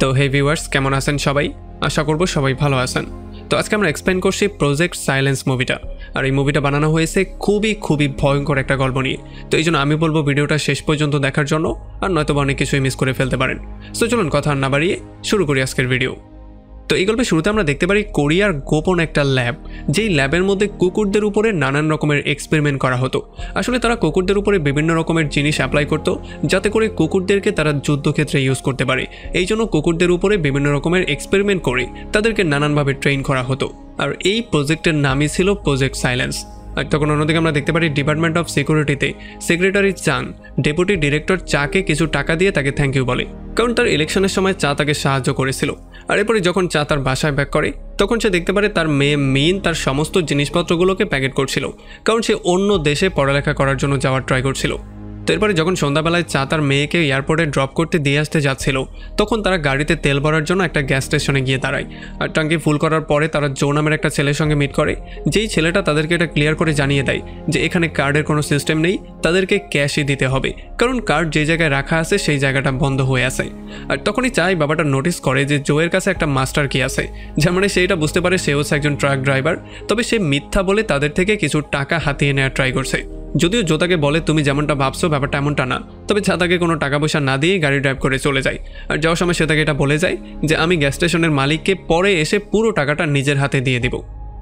তো হে ভিউয়ার্স, কেমন আছেন সবাই? আশা করব সবাই ভালো আছেন। তো আজকে আমরা এক্সপ্লেন করছি প্রজেক্ট সাইলেন্স মুভিটা। আর এই মুভিটা বানানো হয়েছে খুবই ভয়ঙ্কর একটা গল্প নিয়ে। তো এই জন্য আমি বলবো ভিডিওটা শেষ পর্যন্ত দেখার জন্য, আর নয়তো অনেক কিছুই মিস করে ফেলতে পারেন। সো চলুন কথা না বাড়িয়ে শুরু করি আজকের ভিডিও। তো এই গল্পের শুরুতে আমরা দেখতে পারি কোরিয়ার গোপন একটা ল্যাব, যেই ল্যাবের মধ্যে কুকুরদের উপরে নানান রকমের এক্সপেরিমেন্ট করা হতো। আসলে তারা কুকুরদের উপরে বিভিন্ন রকমের জিনিস অ্যাপ্লাই করতো, যাতে করে কুকুরদেরকে তারা যুদ্ধক্ষেত্রে ইউজ করতে পারে। এই জন্য কুকুরদের উপরে বিভিন্ন রকমের এক্সপেরিমেন্ট করে তাদেরকে নানানভাবে ট্রেন করা হতো। আর এই প্রজেক্টের নামই ছিল প্রজেক্ট সাইলেন্স। আর তখন অন্যদিকে আমরা দেখতে পারি ডিপার্টমেন্ট অফ সিকিউরিটিতে সেক্রেটারি চান ডেপুটি ডিরেক্টর চাকে কিছু টাকা দিয়ে তাকে থ্যাংক ইউ বলে, কারণ তার ইলেকশনের সময় চা তাকে সাহায্য করেছিল। আর এরপরে যখন চা তার বাসায় ব্যাক করে, তখন সে দেখতে পারে তার মেয়ে মিন তার সমস্ত জিনিসপত্রগুলোকে প্যাকেট করছিল, কারণ সে অন্য দেশে পড়ালেখা করার জন্য যাওয়ার ট্রাই করছিল। তো এরপরে যখন সন্ধ্যাবেলায় চা তার মেয়েকে এয়ারপোর্টে ড্রপ করতে দিয়ে আসতে যাচ্ছিল, তখন তারা গাড়িতে তেল ভরার জন্য একটা গ্যাস স্টেশনে গিয়ে দাঁড়ায়। আর ট্যাঙ্কি ফুল করার পরে তারা জো নামের একটা ছেলের সঙ্গে মিট করে, যেই ছেলেটা তাদেরকে এটা ক্লিয়ার করে জানিয়ে দেয় যে এখানে কার্ডের কোনো সিস্টেম নেই, তাদেরকে ক্যাশই দিতে হবে, কারণ কার্ড যে জায়গায় রাখা আছে সেই জায়গাটা বন্ধ হয়ে আছে। আর তখনই চাই বাবাটা নোটিস করে যে জোয়ের কাছে একটা মাস্টার কি আছে, যার মানে সেইটা বুঝতে পারে সে হচ্ছে একজন ট্রাক ড্রাইভার। তবে সে মিথ্যা বলে তাদের থেকে কিছু টাকা হাতিয়ে নেওয়ার ট্রাই করছে। যদিও জো তাকে বলে তুমি যেমনটা ভাবছো ব্যাপারটা এমনটা না, তবে চা তাকে কোনো টাকা পয়সা না দিয়ে গাড়ি ড্রাইভ করে চলে যায়। আর যাওয়ার সময় সে তাকে এটা বলে যায় যে আমি গ্যাস স্টেশনের মালিককে পরে এসে পুরো টাকাটা নিজের হাতে দিয়ে দিব।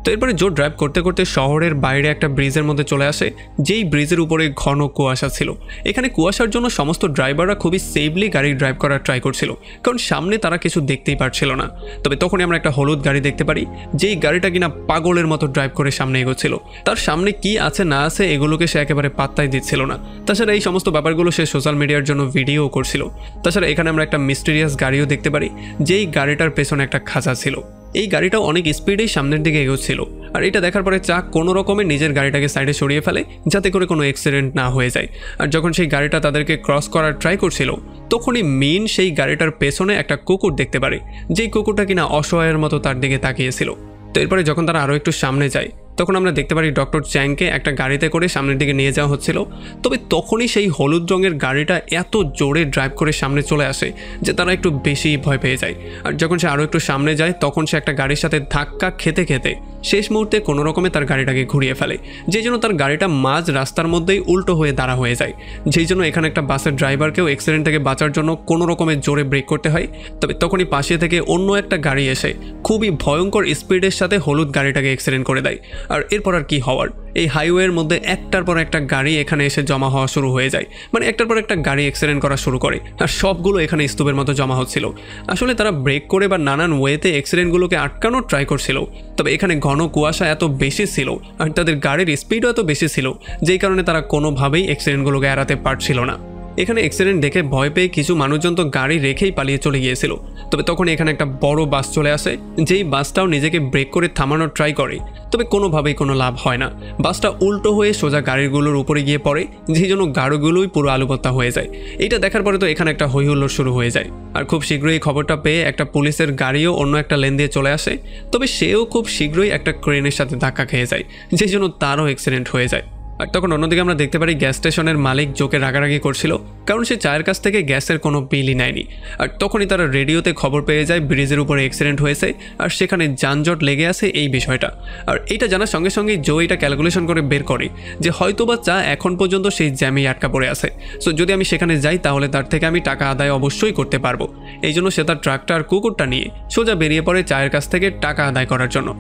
তো এরপরে জো ড্রাইভ করতে করতে শহরের বাইরে একটা ব্রিজের মধ্যে চলে আসে, যেই ব্রিজের উপরে ঘন কুয়াশা ছিল। এখানে কুয়াশার জন্য সমস্ত ড্রাইভাররা খুবই সেফলি গাড়ি ড্রাইভ করার ট্রাই করছিল, কারণ সামনে তারা কিছু দেখতেই পারছিল না। তবে তখনই আমরা একটা হলুদ গাড়ি দেখতে পারি, যেই গাড়িটা কিনা পাগলের মতো ড্রাইভ করে সামনে এগোচ্ছিল। তার সামনে কি আছে না আছে এগুলোকে সে একেবারে পাত্তাই দিচ্ছিল না। তাছাড়া এই সমস্ত ব্যাপারগুলো সে সোশ্যাল মিডিয়ার জন্য ভিডিও করছিল। তাছাড়া এখানে আমরা একটা মিস্টেরিয়াস গাড়িও দেখতে পারি, যেই গাড়িটার পেছনে একটা খাঁচা ছিল। এই গাড়িটাও অনেক স্পিডেই সামনের দিকে এগোচ্ছিল। আর এটা দেখার পরে চা কোনো রকমে নিজের গাড়িটাকে সাইডে সরিয়ে ফেলে, যাতে করে কোনো অ্যাক্সিডেন্ট না হয়ে যায়। আর যখন সেই গাড়িটা তাদেরকে ক্রস করার ট্রাই করছিল, তখনই মিন সেই গাড়িটার পেছনে একটা কুকুর দেখতে পারে, যেই কুকুরটা কিনা অসহায়ের মতো তার দিকে তাকিয়েছিল। তো এরপরে যখন তারা আরও একটু সামনে যায়, তখন আমরা দেখতে পারি ডক্টর চ্যাংকে একটা গাড়িতে করে সামনের দিকে নিয়ে যাওয়া হচ্ছিল। তবে তখনই সেই হলুদ রঙের গাড়িটা এত জোরে ড্রাইভ করে সামনে চলে আসে যে তারা একটু বেশি ভয় পেয়ে যায়। আর যখন সে আরও একটু সামনে যায়, তখন সে একটা গাড়ির সাথে ধাক্কা খেতে খেতে শেষ মুহূর্তে কোনো রকমে তার গাড়িটাকে ঘুরিয়ে ফেলে, যেই জন্য তার গাড়িটা মাঝ রাস্তার মধ্যেই উল্টো হয়ে দাঁড়া হয়ে যায়। যেই জন্য এখানে একটা বাসের ড্রাইভারকেও অ্যাক্সিডেন্ট থেকে বাঁচার জন্য কোনো রকমের জোরে ব্রেক করতে হয়। তবে তখনই পাশে থেকে অন্য একটা গাড়ি এসে খুবই ভয়ঙ্কর স্পিডের সাথে হলুদ গাড়িটাকে অ্যাক্সিডেন্ট করে দেয়। আর এরপর আর কি হওয়ার, এই হাইওয়ের মধ্যে একটার পর একটা গাড়ি এখানে এসে জমা হওয়া শুরু হয়ে যায়। মানে একটার পর একটা গাড়ি অ্যাক্সিডেন্ট করা শুরু করে, আর সবগুলো এখানে স্তূপের মতো জমা হচ্ছিল। আসলে তারা ব্রেক করে বা নানান ওয়েতে অ্যাক্সিডেন্টগুলোকে আটকানোর ট্রাই করছিল। তবে এখানে ঘন কুয়াশা এত বেশি ছিল, আর তাদের গাড়ির স্পিডও এত বেশি ছিল, যেই কারণে তারা কোনোভাবেই অ্যাক্সিডেন্টগুলোকে এড়াতে পারছিল না। এখানে অ্যাক্সিডেন্ট দেখে ভয় পেয়ে কিছু মানুষজন তো গাড়ি রেখেই পালিয়ে চলে গিয়েছিল। তবে তখন এখানে একটা বড় বাস চলে আসে, যেই বাসটাও নিজেকে ব্রেক করে থামানোর ট্রাই করে, তবে কোনোভাবেই কোনো লাভ হয় না। বাসটা উল্টো হয়ে সোজা গাড়িগুলোর উপরে গিয়ে পড়ে, যেই জন্য গাড়িগুলোই পুরো আলুবত্তা হয়ে যায়। এটা দেখার পরে তো এখানে একটা হইহুল্লোড় শুরু হয়ে যায়। আর খুব শীঘ্রই খবরটা পেয়ে একটা পুলিশের গাড়িও অন্য একটা লেন দিয়ে চলে আসে। তবে সেও খুব শীঘ্রই একটা ক্রেনের সাথে ধাক্কা খেয়ে যায়, যেই জন্য তারও অ্যাক্সিডেন্ট হয়ে যায়। আর তখন অন্যদিকে আমরা দেখতে পারি গ্যাস স্টেশনের মালিক জোকে রাগারাগি করছিল, কারণ সে চায়ের কাছ থেকে গ্যাসের কোনো বিলই নেয়নি। আর তখনই তারা রেডিওতে খবর পেয়ে যায় ব্রিজের উপরে অ্যাক্সিডেন্ট হয়েছে, আর সেখানে যানজট লেগে আছে এই বিষয়টা। আর এইটা জানার সঙ্গে সঙ্গেই জো এটা ক্যালকুলেশন করে বের করে যে হয়তোবা চা এখন পর্যন্ত সেই জ্যামেই আটকা পড়ে আছে। সো যদি আমি সেখানে যাই তাহলে তার থেকে আমি টাকা আদায় অবশ্যই করতে পারবো। এই জন্য সে তার ট্রাকটা আর কুকুরটা নিয়ে সোজা বেরিয়ে পড়ে চায়ের কাছ থেকে টাকা আদায় করার জন্য।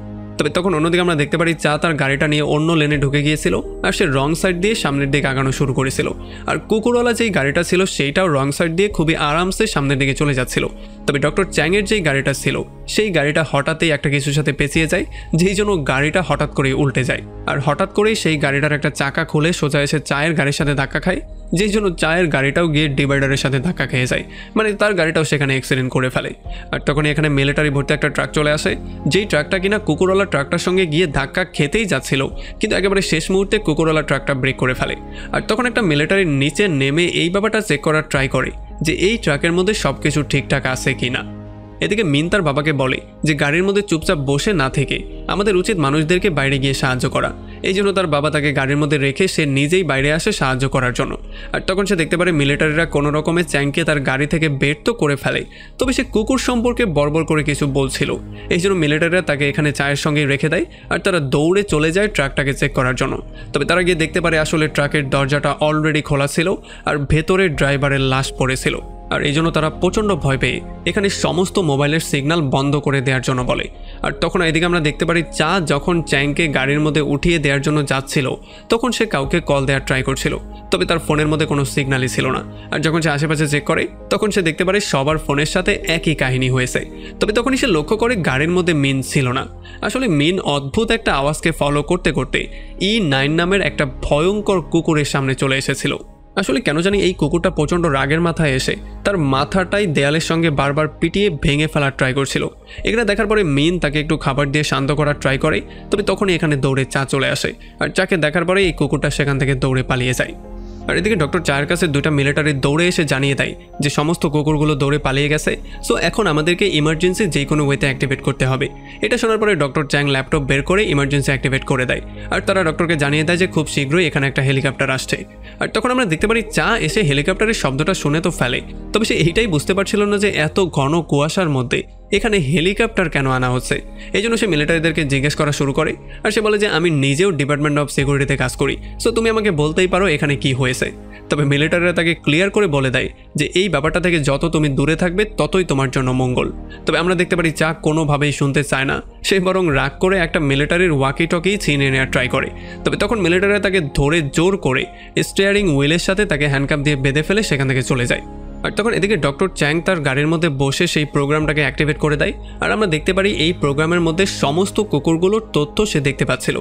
তবে তখন অন্যদিকে আমরা দেখতে পারি চা তার গাড়িটা নিয়ে অন্য লেনে ঢুকে গিয়েছিল, আর সে রং সাইড দিয়ে সামনের দিকে আগানো শুরু করেছিল। আর কুকুরওয়ালা যেই গাড়িটা ছিল সেইটাও রং সাইড দিয়ে খুবই আরামসে সামনের দিকে চলে যাচ্ছিল। তবে ডক্টর চ্যাংয়ের যেই গাড়িটা ছিল সেই গাড়িটা হঠাৎই একটা কিছুর সাথে পেঁচিয়ে যায়, যেই জন্য গাড়িটা হঠাৎ করেই উল্টে যায়। আর হঠাৎ করেই সেই গাড়িটার একটা চাকা খুলে সোজা এসে চায়ের গাড়ির সাথে ধাক্কা খায়, যেই জন্য চায়ের গাড়িটাও গিয়ে ডিভাইডারের সাথে ধাক্কা খেয়ে যায়, মানে তার গাড়িটাও সেখানে অ্যাক্সিডেন্ট করে ফেলে। আর তখন এখানে মিলিটারি ভর্তি একটা ট্রাক চলে আসে, যেই ট্রাকটা কিনা কুকুরওয়ালা ট্রাকটার সঙ্গে গিয়ে ধাক্কা খেতেই যাচ্ছিল, কিন্তু একেবারে শেষ মুহূর্তে কুকুরওয়ালা ট্রাকটা ব্রেক করে ফেলে। আর তখন একটা মিলিটারির নিচে নেমে এই ব্যাপারটা চেক করার ট্রাই করে যে এই ট্রাকের মধ্যে সবকিছু ঠিকঠাক আছে কিনা। এদিকে মিন তার বাবাকে বলে যে গাড়ির মধ্যে চুপচাপ বসে না থেকে আমাদের উচিত মানুষদেরকে বাইরে গিয়ে সাহায্য করা। এই জন্য তার বাবা তাকে গাড়ির মধ্যে রেখে সে নিজেই বাইরে আসে সাহায্য করার জন্য। আর তখন সে দেখতে পারে মিলিটারিরা কোনো রকমে চ্যাংকে তার গাড়ি থেকে বের তো করে ফেলে, তবে সে কুকুর সম্পর্কে বর্বর করে কিছু বলছিল। এই জন্য মিলিটারিরা তাকে এখানে চায়ের সঙ্গেই রেখে দেয় আর তারা দৌড়ে চলে যায় ট্রাকটাকে চেক করার জন্য। তবে তারা গিয়ে দেখতে পারে আসলে ট্রাকের দরজাটা অলরেডি খোলা ছিল আর ভেতরে ড্রাইভারের লাশ পড়েছিল। আর এই জন্য তারা প্রচণ্ড ভয় পেয়ে এখানে সমস্ত মোবাইলের সিগন্যাল বন্ধ করে দেওয়ার জন্য বলে। আর তখন এদিকে আমরা দেখতে পারি চা যখন চ্যাংকে গাড়ির মধ্যে উঠিয়ে দেওয়ার জন্য যাচ্ছিল তখন সে কাউকে কল দেওয়ার ট্রাই করছিল, তবে তার ফোনের মধ্যে কোনো সিগন্যালই ছিল না। আর যখন সে আশেপাশে চেক করে তখন সে দেখতে পারে সবার ফোনের সাথে একই কাহিনী হয়েছে। তবে তখনই সে লক্ষ্য করে গাড়ির মধ্যে মিন ছিল না। আসলে মিন অদ্ভুত একটা আওয়াজকে ফলো করতে করতে E9 নামের একটা ভয়ঙ্কর কুকুরের সামনে চলে এসেছিল। আসলে কেন জানি এই কুকুরটা প্রচণ্ড রাগের মাথায় এসে তার মাথাটাই দেয়ালের সঙ্গে বারবার পিটিয়ে ভেঙে ফেলার ট্রাই করছিল। এখানে দেখার পরে মিন তাকে একটু খাবার দিয়ে শান্ত করার ট্রাই করে, তবে তখনই এখানে দৌড়ে চা চলে আসে। আর চাকে দেখার পরে এই কুকুরটা সেখান থেকে দৌড়ে পালিয়ে যায়। আর এদিকে ডক্টর চায়ের কাছে দুটা মিলিটারি দৌড়ে এসে জানিয়ে দেয় যে সমস্ত কুকুরগুলো দৌড়ে পালিয়ে গেছে, সো এখন আমাদেরকে ইমার্জেন্সি যে কোনো ওয়েতে অ্যাক্টিভেট করতে হবে। এটা শোনার পরে ডক্টর চ্যাং ল্যাপটপ বের করে ইমার্জেন্সি অ্যাক্টিভেট করে দেয়। আর তারা ডক্টরকে জানিয়ে দেয় যে খুব শীঘ্রই এখানে একটা হেলিকপ্টার আসছে। আর তখন আমরা দেখতে পারি চা এসে হেলিকপ্টারের শব্দটা শুনে তো ফেলে, তবে সে এইটাই বুঝতে পারছিল না যে এত ঘন কুয়াশার মধ্যে এখানে হেলিকপ্টার কেন আনা হচ্ছে। এই জন্য সে মিলিটারিদেরকে জিজ্ঞেস করা শুরু করে। আর সে বলে যে আমি নিজেও ডিপার্টমেন্ট অফ সিকিউরিটিতে কাজ করি, সো তুমি আমাকে বলতেই পারো এখানে কি হয়েছে। তবে মিলিটারিরা তাকে ক্লিয়ার করে বলে দেয় যে এই ব্যাপারটা থেকে যত তুমি দূরে থাকবে ততই তোমার জন্য মঙ্গল। তবে আমরা দেখতে পারি চা কোনোভাবেই শুনতে চায় না, সে বরং রাগ করে একটা মিলিটারির ওয়াকি টকি ছিনিয়ে নেওয়ার ট্রাই করে। তবে তখন মিলিটারিরা তাকে ধরে জোর করে স্টিয়ারিং হুইলের সাথে তাকে হ্যান্ডকাপ দিয়ে বেঁধে ফেলে সেখান থেকে চলে যায়। আর তখন এদিকে ডক্টর চ্যাং তার গাড়ির মধ্যে বসে সেই প্রোগ্রামটাকে অ্যাক্টিভেট করে দেয়। আর আমরা দেখতে পারি এই প্রোগ্রামের মধ্যে সমস্ত কুকুরগুলোর তথ্য সে দেখতে পাচ্ছিল।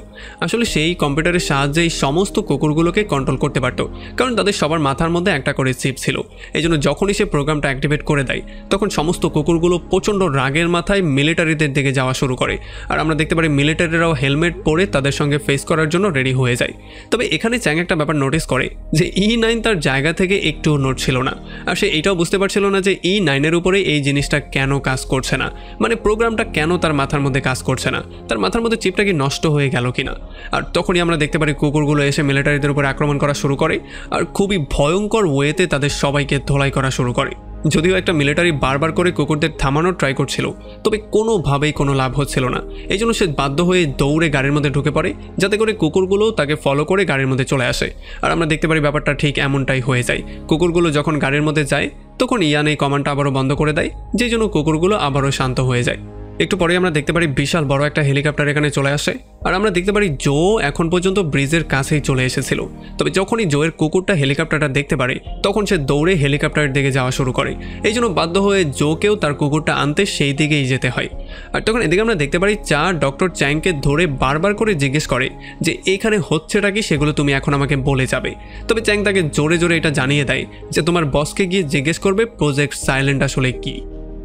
আসলে সেই কম্পিউটারের সাহায্যে এই সমস্ত কুকুরগুলোকে কন্ট্রোল করতে পারত, কারণ তাদের সবার মাথার মধ্যে একটা করে চিপ ছিল। এই জন্য যখনই সে প্রোগ্রামটা অ্যাক্টিভেট করে দেয় তখন সমস্ত কুকুরগুলো প্রচণ্ড রাগের মাথায় মিলিটারিদের দিকে যাওয়া শুরু করে। আর আমরা দেখতে পারি মিলিটারিরাও হেলমেট পরে তাদের সঙ্গে ফেস করার জন্য রেডি হয়ে যায়। তবে এখানে চ্যাং একটা ব্যাপার নোটিস করে যে E9 তার জায়গা থেকে একটুও নড়ছিল না। আর সে এটাও বুঝতে পারছিল না যে E9 এর উপরে এই জিনিসটা কেন কাজ করছে না, মানে প্রোগ্রামটা কেন তার মাথার মধ্যে কাজ করছে না, তার মাথার মধ্যে চিপটা কি নষ্ট হয়ে গেল কিনা। আর তখনই আমরা দেখতে পারি কুকুরগুলো এসে মিলিটারিদের উপর আক্রমণ করা শুরু করে আর খুবই ভয়ঙ্কর ওয়েতে তাদের সবাইকে ধোলাই করা শুরু করে। যদিও একটা মিলিটারি বারবার করে কুকুরদের থামানোর ট্রাই করছিল, তবে কোনোভাবেই কোনো লাভ হচ্ছিল না। এই জন্য সে বাধ্য হয়ে দৌড়ে গাড়ির মধ্যে ঢুকে পড়ে যাতে করে কুকুরগুলো তাকে ফলো করে গাড়ির মধ্যে চলে আসে। আর আমরা দেখতে পারি ব্যাপারটা ঠিক এমনটাই হয়ে যায়। কুকুরগুলো যখন গাড়ির মধ্যে যায় তখন ইয়ান এই কমান্ডটা আবারও বন্ধ করে দেয়, যে জন্য কুকুরগুলো আবারও শান্ত হয়ে যায়। একটু পরে আমরা দেখতে পারি বিশাল বড় একটা হেলিকপ্টার এখানে চলে আসে। আর আমরা দেখতে পারি জো এখন পর্যন্ত ব্রিজের কাছেই চলে এসেছিল। তবে যখনই জোয়ের কুকুরটা হেলিকপ্টারটা দেখতে পারে তখন সে দৌড়ে হেলিকপ্টারের দিকে যাওয়া শুরু করে। এই জন্য বাধ্য হয়ে জোকেও তার কুকুরটা আনতে সেই দিকেই যেতে হয়। আর তখন এদিকে আমরা দেখতে পারি চা ডক্টর চ্যাংকে ধরে বারবার করে জিজ্ঞেস করে যে এখানে হচ্ছেটা কি সেগুলো তুমি এখন আমাকে বলে যাবে। তবে চ্যাং তাকে জোরে জোরে এটা জানিয়ে দেয় যে তোমার বসকে গিয়ে জিজ্ঞেস করবে প্রজেক্ট সাইলেন্ট আসলে কি।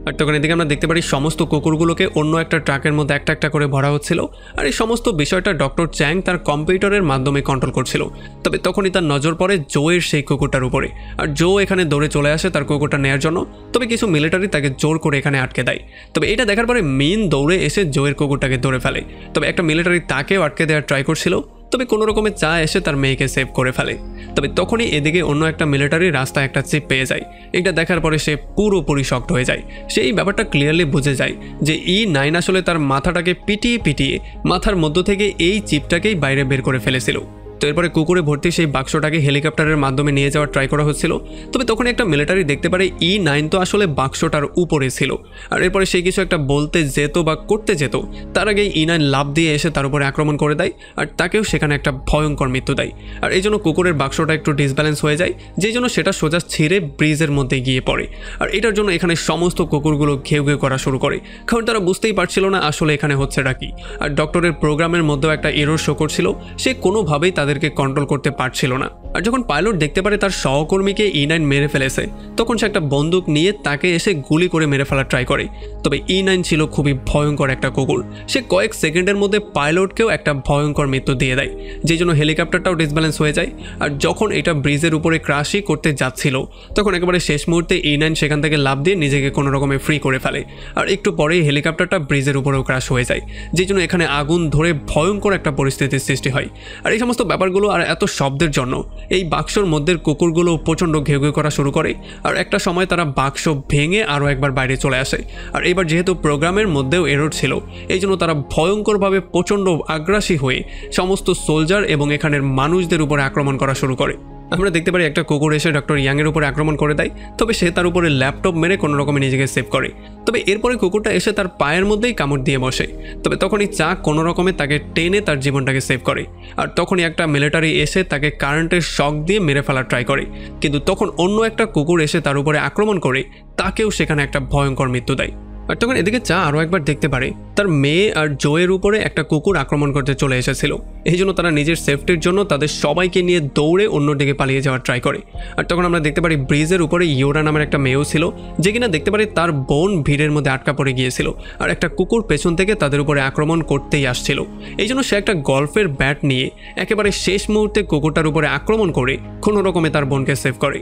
আর তখন এদিকে আমরা দেখতে পারি সমস্ত কুকুরগুলোকে অন্য একটা ট্রাকের মধ্যে একটা একটা করে ভরা হচ্ছিল। আর এই সমস্ত বিষয়টা ডক্টর চ্যাং তার কম্পিউটারের মাধ্যমে কন্ট্রোল করছিল। তবে তখনই তার নজর পড়ে জোয়ের সেই কুকুরটার উপরে। আর জো এখানে দৌড়ে চলে আসে তার কুকুরটা নেওয়ার জন্য, তবে কিছু মিলিটারি তাকে জোর করে এখানে আটকে দেয়। তবে এটা দেখার পরে মিন দৌড়ে এসে জোয়ের কুকুরটাকে ধরে ফেলে। তবে একটা মিলিটারি তাকেও আটকে দেওয়ার ট্রাই করছিল, তবে কোনো রকমে চা এসে তার মেয়েকে সেভ করে ফেলে। তবে তখনই এদিকে অন্য একটা মিলিটারি রাস্তায় একটা চিপ পেয়ে যায়। এটা দেখার পরে সে পুরোপুরি শকড হয়ে যায়। সেই ব্যাপারটা ক্লিয়ারলি বুঝে যায় যে E9 আসলে তার মাথাটাকে পিটিয়ে পিটিয়ে মাথার মধ্য থেকে এই চিপটাকেই বাইরে বের করে ফেলেছিল। তো এরপরে কুকুরে ভর্তি সেই বাক্সটাকে হেলিকপ্টারের মাধ্যমে নিয়ে যাওয়ার ট্রাই করা হচ্ছিল। তবে তখন একটা মিলিটারি দেখতে পারে E9 তো আসলে বাক্সটার উপরে ছিল। আর এরপরে সেই কিছু একটা বলতে যেত বা করতে যেত তার আগেই E9 লাফ দিয়ে এসে তার উপরে আক্রমণ করে দেয় আর তাকেও সেখানে একটা ভয়ঙ্কর মৃত্যু দেয়। আর এই জন্য কুকুরের বাক্সটা একটু ডিসব্যালেন্স হয়ে যায়, যেই জন্য সেটা সোজা ছিঁড়ে ব্রিজের মধ্যে গিয়ে পড়ে। আর এটার জন্য এখানে সমস্ত কুকুরগুলো ঘেউ ঘেউ করা শুরু করে, কারণ তারা বুঝতেই পারছিল না আসলে এখানে হচ্ছেটা কি। আর ডক্টরের প্রোগ্রামের মধ্যেও একটা এরর শো করছিল, সে কোনোভাবেই তাদের তাদেরকে কন্ট্রোল করতে পারছিল না। আর যখন পাইলট দেখতে পারে তার সহকর্মীকে E9 মেরে ফেলেছে, তখন সে একটা বন্দুক নিয়ে তাকে এসে গুলি করে মেরে ফেলার ট্রাই করে। তবে E9 ছিল খুবই ভয়ঙ্কর একটা কুকুর। সে কয়েক সেকেন্ডের মধ্যে পাইলটকেও একটা ভয়ঙ্কর মৃত্যু দিয়ে দেয়, যেই জন্য হেলিকপ্টারটাও ডিসব্যালেন্স হয়ে যায়। আর যখন এটা ব্রিজের উপরে ক্রাশই করতে যাচ্ছিল, তখন একেবারে শেষ মুহূর্তে E9 সেখান থেকে লাফ দিয়ে নিজেকে কোনো রকমে ফ্রি করে ফেলে। আর একটু পরেই হেলিকপ্টারটা ব্রিজের উপরেও ক্রাশ হয়ে যায়, যেই জন্য এখানে আগুন ধরে ভয়ঙ্কর একটা পরিস্থিতির সৃষ্টি হয়। আর এই সমস্ত ব্যাপারগুলো আর এত শব্দের জন্য এই বাক্সর মধ্যে কুকুরগুলো প্রচণ্ড ঘেউ ঘেউ করা শুরু করে। আর একটা সময় তারা বাক্স ভেঙে আরও একবার বাইরে চলে আসে। আর এবার যেহেতু প্রোগ্রামের মধ্যেও এরর ছিল, এই জন্য তারা ভয়ঙ্করভাবে প্রচণ্ড আগ্রাসী হয়ে সমস্ত সোলজার এবং এখানের মানুষদের উপরে আক্রমণ করা শুরু করে। আমরা দেখতে পারি একটা কুকুর এসে ডক্টর ইয়াংয়ের উপরে আক্রমণ করে দেয়, তবে সে তার উপরে ল্যাপটপ মেরে কোনো রকমে নিজেকে সেভ করে। তবে এরপরে কুকুরটা এসে তার পায়ের মধ্যেই কামড় দিয়ে বসে। তবে তখনই চা কোনো রকমে তাকে টেনে তার জীবনটাকে সেভ করে। আর তখনই একটা মিলিটারি এসে তাকে কারেন্টের শক দিয়ে মেরে ফেলার ট্রাই করে, কিন্তু তখন অন্য একটা কুকুর এসে তার উপরে আক্রমণ করে তাকেও সেখানে একটা ভয়ঙ্কর মৃত্যু দেয়। আর তখন এদিকে চা আরও একবার দেখতে পারে তার মেয়ে আর জোয়ের উপরে একটা কুকুর আক্রমণ করতে চলে এসেছিল। এই জন্য তারা নিজের সেফটির জন্য তাদের সবাইকে নিয়ে দৌড়ে অন্যদিকে পালিয়ে যাওয়ার ট্রাই করে। আর তখন আমরা দেখতে পারি ব্রিজের উপরে ইয়োরা নামের একটা মেয়েও ছিল, যে কিনা দেখতে পারি তার বোন ভিড়ের মধ্যে আটকা পড়ে গিয়েছিল আর একটা কুকুর পেছন থেকে তাদের উপরে আক্রমণ করতেই আসছিল। এই জন্য সে একটা গল্ফের ব্যাট নিয়ে একেবারে শেষ মুহূর্তে কুকুরটার উপরে আক্রমণ করে কোনো রকমে তার বোনকে সেভ করে।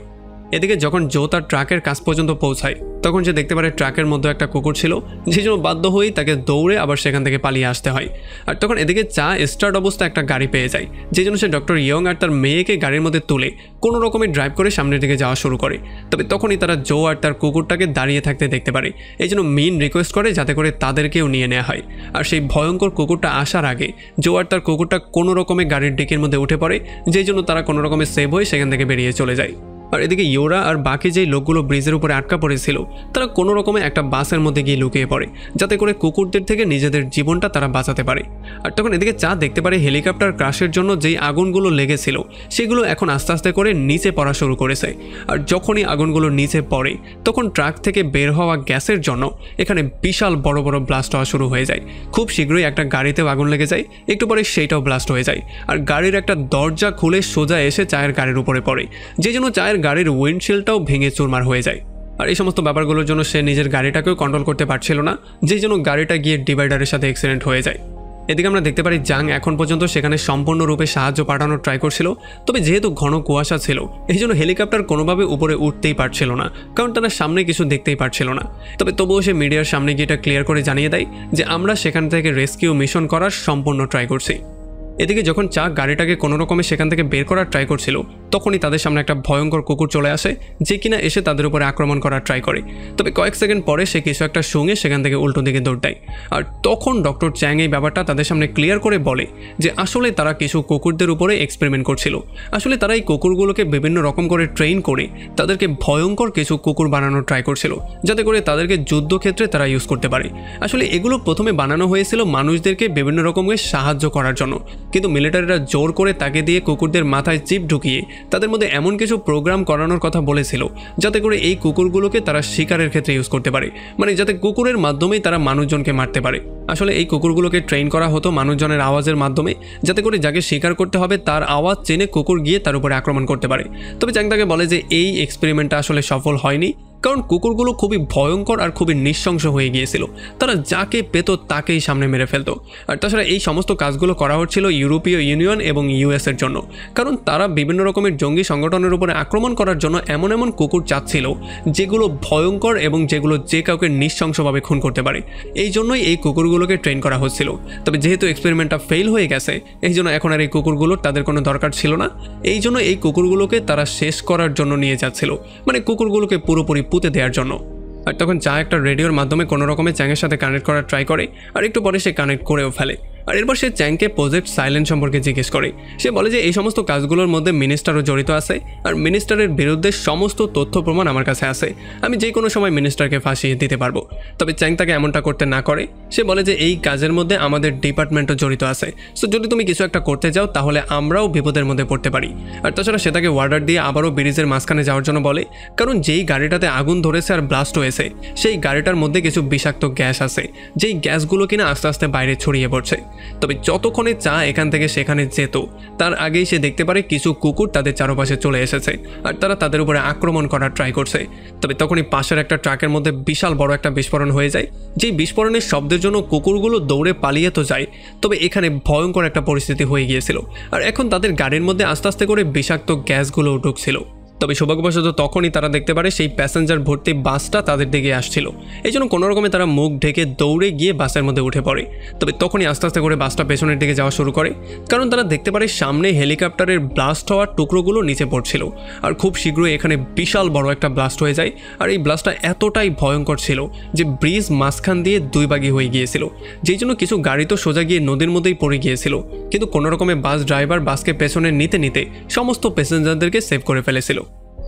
এদিকে যখন জো তার ট্রাকের কাছ পর্যন্ত পৌঁছায়, তখন সে দেখতে পারে ট্রাকের মধ্যে একটা কুকুর ছিল, সেই জন্য বাধ্য হয়েই তাকে দৌড়ে আবার সেখান থেকে পালিয়ে আসতে হয়। আর তখন এদিকে চা স্টার্ট অবস্থায় একটা গাড়ি পেয়ে যায়, যে জন্য সে ডক্টর ইয়ং আর তার মেয়েকে গাড়ির মধ্যে তুলে কোনো রকমের ড্রাইভ করে সামনের দিকে যাওয়া শুরু করে। তবে তখনই তারা জো আর তার কুকুরটাকে দাঁড়িয়ে থাকতে দেখতে পারে, এই জন্য মিন রিকোয়েস্ট করে যাতে করে তাদেরকেও নিয়ে নেওয়া হয়। আর সেই ভয়ঙ্কর কুকুরটা আসার আগে জো আর তার কুকুরটা কোনো রকমে গাড়ির ডিকির মধ্যে উঠে পড়ে, যেই জন্য তারা কোনো রকমে সেভ হয়ে সেখান থেকে বেরিয়ে চলে যায়। আর এদিকে ইয়োরা আর বাকি যেই লোকগুলো ব্রিজের উপরে আটকা পড়েছিল, তারা কোনো রকমে একটা বাসের মধ্যে গিয়ে লুকিয়ে পড়ে, যাতে করে কুকুরদের থেকে নিজেদের জীবনটা তারা বাঁচাতে পারে। আর তখন এদিকে চা দেখতে পারে হেলিকপ্টার ক্রাশের জন্য যেই আগুনগুলো লেগেছিল সেগুলো এখন আস্তে আস্তে করে নিচে পড়া শুরু করেছে। আর যখনই আগুনগুলো নিচে পড়ে, তখন ট্রাক থেকে বের হওয়া গ্যাসের জন্য এখানে বিশাল বড় বড় ব্লাস্ট হওয়া শুরু হয়ে যায়। খুব শীঘ্রই একটা গাড়িতেও আগুন লেগে যায়, একটু পরে সেইটাও ব্লাস্ট হয়ে যায়। আর গাড়ির একটা দরজা খুলে সোজা এসে চায়ের গাড়ির উপরে পড়ে, যে জন্য চায়ের গাড়ির উইন্ডশিল্ডটাও ভেঙে চুরমার হয়ে যায়। আর এই সমস্ত ব্যাপারগুলোর জন্য সে নিজের গাড়িটাকেও কন্ট্রোল করতে পারছিল না, যেই জন্য গাড়িটা গিয়ে ডিভাইডারের সাথে অ্যাক্সিডেন্ট হয়ে যায়। এদিকে আমরা দেখতে পারি জাং এখন পর্যন্ত সেখানে সম্পূর্ণরূপে সাহায্য পাঠানোর ট্রাই করছিল, তবে যেহেতু ঘন কুয়াশা ছিল এই জন্য হেলিকপ্টার কোনোভাবে উপরে উঠতেই পারছিল না, কারণ তারা সামনে কিছু দেখতেই পারছিল না। তবে তবুও সে মিডিয়ার সামনে গিয়ে এটা ক্লিয়ার করে জানিয়ে দেয় যে আমরা সেখান থেকে রেস্কিউ মিশন করার সম্পূর্ণ ট্রাই করছি। এদিকে যখন চা গাড়িটাকে কোনো রকমে সেখান থেকে বের করার ট্রাই করছিল, তখনই তাদের সামনে একটা ভয়ঙ্কর কুকুর চলে আসে, যে কিনা এসে তাদের উপরে আক্রমণ করার ট্রাই করে। তবে কয়েক সেকেন্ড পরে সে কিছু একটা শুঙে সেখান থেকে উল্টো দিকে দৌড় দেয়। আর তখন ডক্টর চ্যাং এই ব্যাপারটা তাদের সামনে ক্লিয়ার করে বলে যে আসলে তারা কিছু কুকুরদের উপরে এক্সপেরিমেন্ট করছিল। আসলে তারা এই কুকুরগুলোকে বিভিন্ন রকম করে ট্রেন করে তাদেরকে ভয়ঙ্কর কিছু কুকুর বানানোর ট্রাই করছিল, যাতে করে তাদেরকে যুদ্ধক্ষেত্রে তারা ইউজ করতে পারে। আসলে এগুলো প্রথমে বানানো হয়েছিল মানুষদেরকে বিভিন্ন রকমের সাহায্য করার জন্য, কিন্তু মিলিটারিরা জোর করে তাকে দিয়ে কুকুরদের মাথায় চিপ ঢুকিয়ে তাদের মধ্যে এমন কিছু প্রোগ্রাম করানোর কথা বলেছিল, যাতে করে এই কুকুরগুলোকে তারা শিকারের ক্ষেত্রে ইউজ করতে পারে, মানে যাতে কুকুরের মাধ্যমেই তারা মানুষজনকে মারতে পারে। আসলে এই কুকুরগুলোকে ট্রেন করা হতো মানুষজনের আওয়াজের মাধ্যমে, যাতে করে যাকে শিকার করতে হবে তার আওয়াজ চেনে কুকুর গিয়ে তার উপরে আক্রমণ করতে পারে। তবে চ্যাং তাকে বলে যে এই এক্সপেরিমেন্টটা আসলে সফল হয়নি, কারণ কুকুরগুলো খুবই ভয়ঙ্কর আর খুবই নৃশংস হয়ে গিয়েছিল, তারা যাকে পেত তাকেই সামনে মেরে ফেলতো। আর তাছাড়া এই সমস্ত কাজগুলো করা হচ্ছিল ইউরোপীয় ইউনিয়ন এবং ইউএসের জন্য, কারণ তারা বিভিন্ন রকমের জঙ্গি সংগঠনের উপরে আক্রমণ করার জন্য এমন এমন কুকুর চাচ্ছিল যেগুলো ভয়ঙ্কর এবং যেগুলো যে কাউকে নৃশংসভাবে খুন করতে পারে। এই জন্যই এই কুকুরগুলোকে ট্রেন করা হচ্ছিল। তবে যেহেতু এক্সপেরিমেন্টটা ফেল হয়ে গেছে, এই জন্য এখন আর এই কুকুরগুলোর তাদের কোনো দরকার ছিল না। এই জন্য এই কুকুরগুলোকে তারা শেষ করার জন্য নিয়ে যাচ্ছিল, মানে কুকুরগুলোকে পুরোপুরি পুঁতে দেওয়ার জন্য। আর তখন চা একটা রেডিওর মাধ্যমে কোনো রকমের চ্যাংয়ের সাথে কানেক্ট করার ট্রাই করে, আর একটু পরে সে কানেক্ট করেও ফেলে। আর এরপর সে চ্যাংকে প্রজেক্ট সাইলেন্ট সম্পর্কে জিজ্ঞেস করে। সে বলে যে এই সমস্ত কাজগুলোর মধ্যে মিনিস্টারও জড়িত আছে, আর মিনিস্টারের বিরুদ্ধে সমস্ত তথ্য প্রমাণ আমার কাছে আছে, আমি যে কোনো সময় মিনিস্টারকে ফাঁসিয়ে দিতে পারবো। তবে চ্যাং তাকে এমনটা করতে না করে, সে বলে যে এই কাজের মধ্যে আমাদের ডিপার্টমেন্টও জড়িত আছে, সো যদি তুমি কিছু একটা করতে যাও তাহলে আমরাও বিপদের মধ্যে পড়তে পারি। আর তাছাড়া সে তাকে ওয়ার্ডার দিয়ে আবারও ব্রিজের মাঝখানে যাওয়ার জন্য বলে, কারণ যেই গাড়িটাতে আগুন ধরেছে আর ব্লাস্ট হয়েছে সেই গাড়িটার মধ্যে কিছু বিষাক্ত গ্যাস আছে, যেই গ্যাসগুলো কিনা আস্তে আস্তে বাইরে ছড়িয়ে পড়ছে। তবে যতক্ষণে চা এখান থেকে সেখানে যেত তার আগেই সে দেখতে পারে কিছু কুকুর তাদের চারপাশে চলে এসেছে আর তারা তাদের উপরে আক্রমণ করার ট্রাই করছে। তবে তখনই পাশের একটা ট্রাকের মধ্যে বিশাল বড় একটা বিস্ফোরণ হয়ে যায়, যেই বিস্ফোরণের শব্দের জন্য কুকুরগুলো দৌড়ে পালিয়ে তো যায়, তবে এখানে ভয়ঙ্কর একটা পরিস্থিতি হয়ে গিয়েছিল আর এখন তাদের গাড়ির মধ্যে আস্তে আস্তে করে বিষাক্ত গ্যাসগুলো ঢুকছিল। তবে সৌভাগ্যবশত তখনই তারা দেখতে পারে সেই প্যাসেঞ্জার ভর্তি বাসটা তাদের দিকে আসছিল। এই জন্য কোনো রকমে তারা মুখ ঢেকে দৌড়ে গিয়ে বাসের মধ্যে উঠে পড়ে। তবে তখনই আস্তে আস্তে করে বাসটা পেছনের দিকে যাওয়া শুরু করে, কারণ তারা দেখতে পারে সামনে হেলিকপ্টারের ব্লাস্ট হওয়ার টুকরোগুলো নিচে পড়ছিল আর খুব শীঘ্রই এখানে বিশাল বড় একটা ব্লাস্ট হয়ে যায়। আর এই ব্লাস্টটা এতটাই ভয়ঙ্কর ছিল যে ব্রিজ মাঝখান দিয়ে দুই ভাগি হয়ে গিয়েছিল, যেই জন্য কিছু গাড়ি তো সোজা গিয়ে নদীর মধ্যেই পড়ে গিয়েছিল, কিন্তু কোনো রকমে বাস ড্রাইভার বাসকে পেছনে নিতে নিতে সমস্ত প্যাসেঞ্জারদেরকে সেভ করে ফেলেছিল।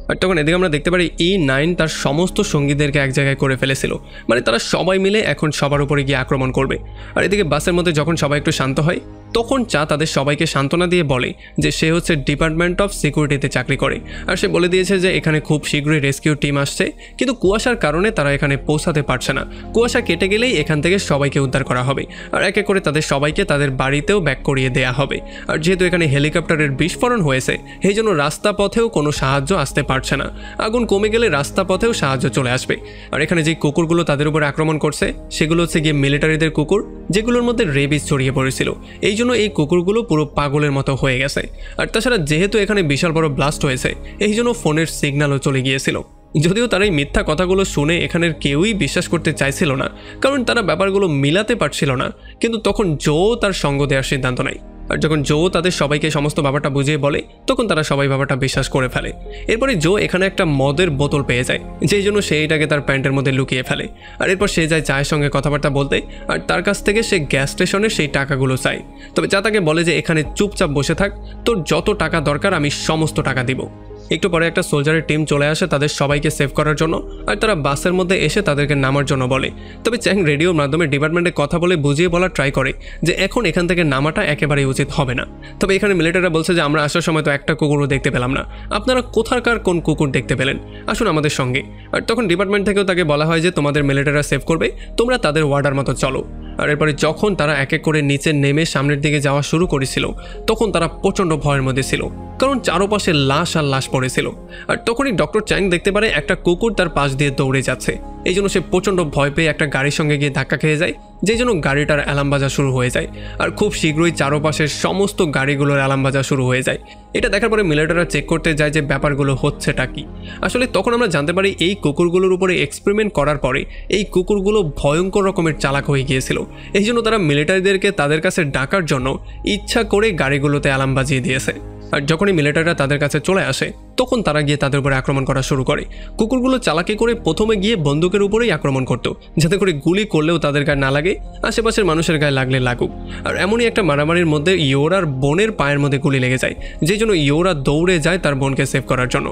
আর তখন এদিকে আমরা দেখতে পারি E9 তার সমস্ত সঙ্গীদেরকে এক জায়গায় করে ফেলেছিল, মানে তারা সবাই মিলে এখন সবার উপরে গিয়ে আক্রমণ করবে। আর এদিকে বাসের মধ্যে যখন সবাই একটু শান্ত হয় তখন চা তাদের সবাইকে সান্ত্বনা দিয়ে বলে যে সে হচ্ছে ডিপার্টমেন্ট অফ সিকিউরিটিতে চাকরি করে আর সে বলে দিয়েছে যে এখানে খুব শীঘ্রই রেস্কিউ টিম আসছে, কিন্তু কুয়াশার কারণে তারা এখানে পৌঁছাতে পারছে না। কুয়াশা কেটে গেলেই এখান থেকে সবাইকে উদ্ধার করা হবে আর এক এক করে তাদের সবাইকে তাদের বাড়িতেও ব্যাক করিয়ে দেওয়া হবে। আর যেহেতু এখানে হেলিকপ্টারের বিস্ফোরণ হয়েছে এই জন্য রাস্তা পথেও কোনো সাহায্য আসতে পারছে না, আগুন কমে গেলে রাস্তা পথেও সাহায্য চলে আসবে। আর এখানে যে কুকুরগুলো তাদের উপর আক্রমণ করছে সেগুলো হচ্ছে গিয়ে মিলিটারিদের কুকুর, যেগুলোর মধ্যে রেবিস ছড়িয়ে পড়েছিল, এই জন্য এই কুকুরগুলো পুরো পাগলের মতো হয়ে গেছে। আর তাছাড়া যেহেতু এখানে বিশাল বড় ব্লাস্ট হয়েছে এই জন্য ফোনের সিগন্যালও চলে গিয়েছিল, যদিও তারা এই মিথ্যা কথাগুলো শুনে এখানের কেউই বিশ্বাস করতে চাইছিল না, কারণ তারা ব্যাপারগুলো মিলাতে পারছিল না। কিন্তু তখন জো তার সঙ্গ দেওয়ার সিদ্ধান্ত নেয় আর যখন জো তাদের সবাইকে সমস্ত ব্যাপারটা বুঝিয়ে বলে তখন তারা সবাই ব্যাপারটা বিশ্বাস করে ফেলে। এরপরে জো এখানে একটা মদের বোতল পেয়ে যায়, যেই জন্য সে এটাকে তার প্যান্টের মধ্যে লুকিয়ে ফেলে। আর এরপর সে যায় চায়ের সঙ্গে কথাবার্তা বলতে আর তার কাছ থেকে সে গ্যাস স্টেশনের সেই টাকাগুলো চায়। তবে চা তাকে বলে যে এখানে চুপচাপ বসে থাক, তোর যত টাকা দরকার আমি সমস্ত টাকা দিব। একটু পরে একটা সোলজারের টিম চলে আসে তাদের সবাইকে সেভ করার জন্য আর তারা বাসের মধ্যে এসে তাদেরকে নামার জন্য বলে। তবে চ্যাং রেডিওর মাধ্যমে ডিপার্টমেন্টে কথা বলে বুঝিয়ে বলার ট্রাই করে যে এখন এখান থেকে নামাটা একেবারেই উচিত হবে না। তবে এখানে মিলিটারিরা বলছে যে আমরা আসার সময় তো একটা কুকুরও দেখতে পেলাম না, আপনারা কোথাকার কোন কুকুর দেখতে পেলেন, আসুন আমাদের সঙ্গে। আর তখন ডিপার্টমেন্ট থেকেও তাকে বলা হয় যে তোমাদের মিলিটারিরা সেভ করবে, তোমরা তাদের ওয়ার্ডার মতো চলো। আর এরপরে যখন তারা এক এক করে নিচে নেমে সামনের দিকে যাওয়া শুরু করেছিল তখন তারা প্রচণ্ড ভয়ের মধ্যে ছিল, কারণ চারপাশে লাশ আর লাশ পড়েছিল। আর তখনই ডক্টর চ্যাং দেখতে পারে একটা কুকুর তার পাশ দিয়ে দৌড়ে যাচ্ছে, এই জন্য সে প্রচণ্ড ভয় পেয়ে একটা গাড়ির সঙ্গে গিয়ে ধাক্কা খেয়ে যায়, যেই জন্য গাড়িটার অ্যালার্ম বাজা শুরু হয়ে যায়। আর খুব শীঘ্রই চারপাশের সমস্ত গাড়িগুলোর অ্যালার্ম বাজা শুরু হয়ে যায়। এটা দেখার পরে মিলিটারিরা চেক করতে যায় যে ব্যাপারগুলো হচ্ছেটা কি। আসলে তখন আমরা জানতে পারি এই কুকুরগুলোর উপরে এক্সপেরিমেন্ট করার পরে এই কুকুরগুলো ভয়ঙ্কর রকমের চালাক হয়ে গিয়েছিল, এই জন্য তারা মিলিটারিদেরকে তাদের কাছে ডাকার জন্য ইচ্ছা করে গাড়িগুলোতে অ্যালার্ম বাজিয়ে দিয়েছে। আর যখনই মিলিটারিরা তাদের কাছে চলে আসে তখন তারা গিয়ে তাদের উপরে আক্রমণ করা শুরু করে। কুকুরগুলো চালাকি করে প্রথমে গিয়ে বন্দুকের উপরেই আক্রমণ করতো, যাতে করে গুলি করলেও তাদের গায়ে না লাগে, আশেপাশের মানুষের গায়ে লাগলে লাগুক। আর এমনই একটা মারামারির মধ্যে ইয়োরার বোনের পায়ের মধ্যে গুলি লেগে যায়, যেই জন্য ইয়োরা দৌড়ে যায় তার বোনকে সেভ করার জন্য।